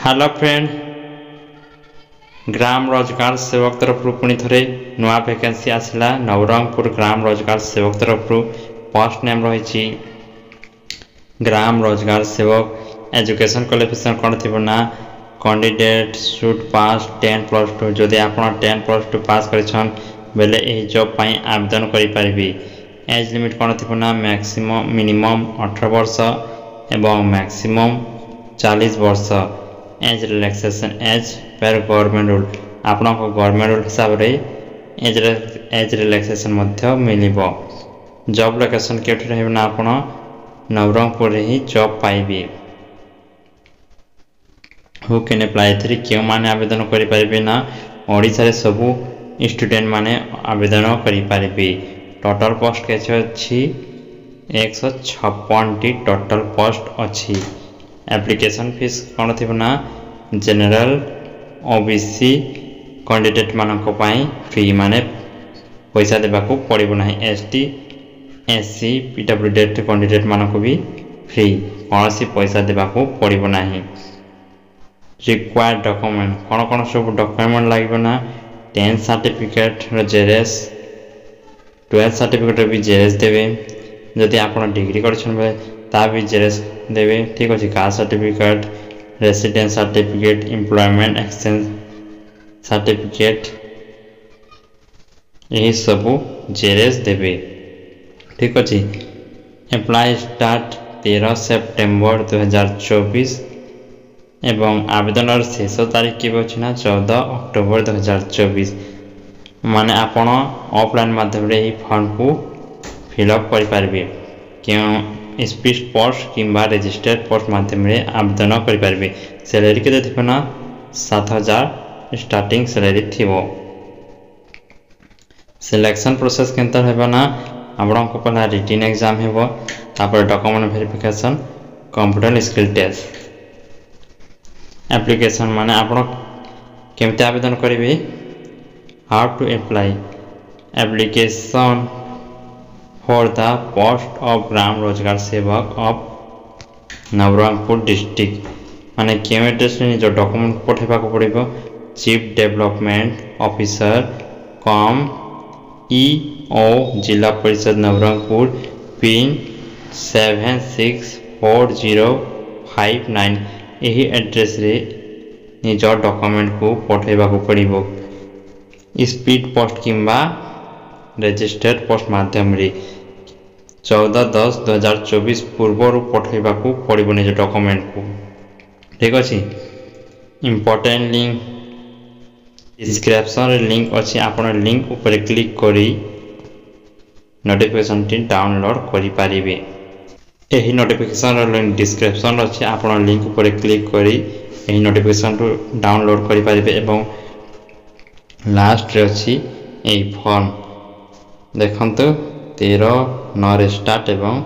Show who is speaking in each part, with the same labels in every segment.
Speaker 1: Hello friend, ग्राम रोजगार सेवक तरफ पुणी थे नुआ वैकेंसी आसला। नवरंगपुर ग्राम रोजगार सेवक तरफ पोस्ट नेम रही ग्राम रोजगार सेवक। एजुकेशन क्वालिफिकेशन कौन थी ना, कैंडिडेट शुड पास 10+2। जदि आप 10+2 पास कर बेले जॉब पर आवेदन करें। एज लिमिट कौन थी ना, मैक्सिमम मिनिमम 18 वर्ष एवं मैक्सिमम 40 वर्ष। एज रिलैक्सेशन एज पर गवर्नमेंट रूल, आपण गवर्नमेंट रूल हिसाब रे एज रिलैक्सेशन मिल। जॉब लोकेशन के ना, आप नवरंगपुर ही जॉब पाइबे। हु कैन अप्लाई थ्री क्यों माने आवेदन करें ना, ओडिशा रे सबू स्टूडेंट माने आवेदन करें। टोटल पोस्ट के अच्छी 156 टोटल पोस्ट अच्छी। एप्लिकेशन फीस कौन थी ना, जनरल ओबीसी कैंडिडेट मानक फ्री माने पैसा देवाक पड़ो ना। एसटी एससी पीडब्ल्यूडी कैंडिडेट मानक भी फ्री, कौन सी पैसा देवाक पड़ो ना। रिक्वायर्ड डॉक्यूमेंट कौन कौन सब डॉक्यूमेंट लगे ना, 10th सर्टिफिकेट जेरेस, 12th सर्टिफिकेट भी जेरेस देवे। जदि आप डिग्री कर भी जेरेस देवे, ठीक अच्छे। Caste certificate, residence certificate, employment exchange certificate, यही सबू जेरेस देवे, ठीक अच्छे। अप्लाई स्टार्ट 13 सेप्टेम्बर 2024 एवं आवेदन शेष तारीख के अच्छी ना 14 अक्टोबर 2024। माने आपण ऑफलाइन माध्यम रे फॉर्म को फिलअप करें। क्यों स्पीड पोस्ट किंबा रजिस्टर्ड पोस्ट माध्यम रे आवेदन करें। सैलरी के थी ना 7,000 स्टार्टिंग सैलरी थी। सिलेक्शन प्रोसेस केनता है ना, आपको पहला रिटन एग्जाम है, document verification, computer skill test. Application माने आप केमती आवेदन करेंगे। How to apply application for the post of ग्राम रोजगार सेवक ऑफ नवरंगपुर डिस्ट्रिक्ट। माने क्यों एड्रेस जो डॉक्यूमेंट पठेबा पड़ो, चीफ डेवलपमेंट ऑफिसर कम ईओ जिला परिषद नवरंगपुर, पिन 764059। यही एड्रेस रे निज डॉक्यूमेंट को पठेबा पड़ो। स्पीड पोस्ट किंबा रजिस्टर्ड पोस्ट माध्यम रे 14/10/2024 पूर्व पठेबा पड़ो निज डॉक्यूमेंट को, ठीक अच्छे। इम्पोर्टेंट लिंक डिस्क्रिप्शन लिंक अच्छी, आप लिंक ऊपर क्लिक करी नोटिफिकेशन टी डाउनलोड करें। यही नोटिफिकेशन लिंक डिस्क्रिप्शन अच्छी, आप लिंक ऊपर क्लिक करी यही नोटिफिकेशन को डाउनलोड करें। लास्ट रे अच्छी यही फॉर्म देखु 13/9 स्टार्ट एवं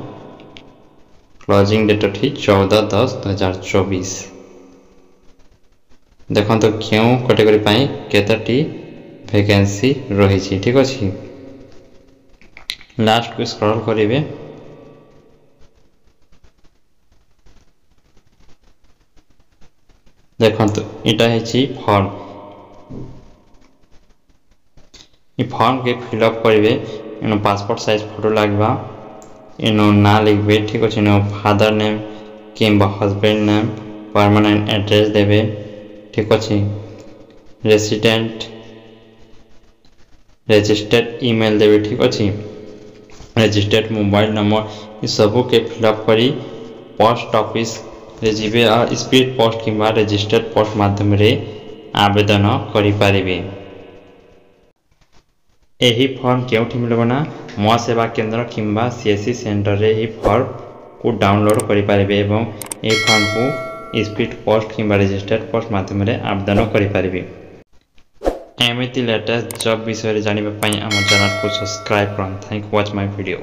Speaker 1: क्लोजिंग डेट थी 14/10/2024। देखो क्यों कैटेगरी केतटी वैकेंसी रही, ठीक अच्छे। लास्ट को स्क्रॉल करेंगे। देखो यहाँ है फॉर्म, ये फॉर्म के फिलअप करेंगे। इन पासपोर्ट साइज फोटो लगवा, इन ना लिखे, ठीक अच्छे। इन फादर नेम कि हस्बैंड नेम, परमानेंट एड्रेस देवे, ठीक अच्छे। रेसिडेंट रजिस्टर्ड ईमेल देवे, ठीक अच्छे। रजिस्टर्ड मोबाइल नंबर, ये सबू के फिलअप करी पोस्ट ऑफिस रे जीवे और स्पीड पोस्ट किंबा रजिस्टर्ड पोस्ट माध्यम रे आवेदन करें। यही फॉर्म क्योंठी मिलबो ना, मो सेवा केंद्र किंबा सीएससी सेंटर रे ही फॉर्म को डाउनलोड करें एवं ये फॉर्म को स्पीड पोस्ट किंबा रजिस्टर्ड पोस्ट माध्यम रे आवेदन करें। एमती लेटेस्ट जॉब विषय जानापी आम चैनल को सब्सक्राइब करें। Thank you watch my video.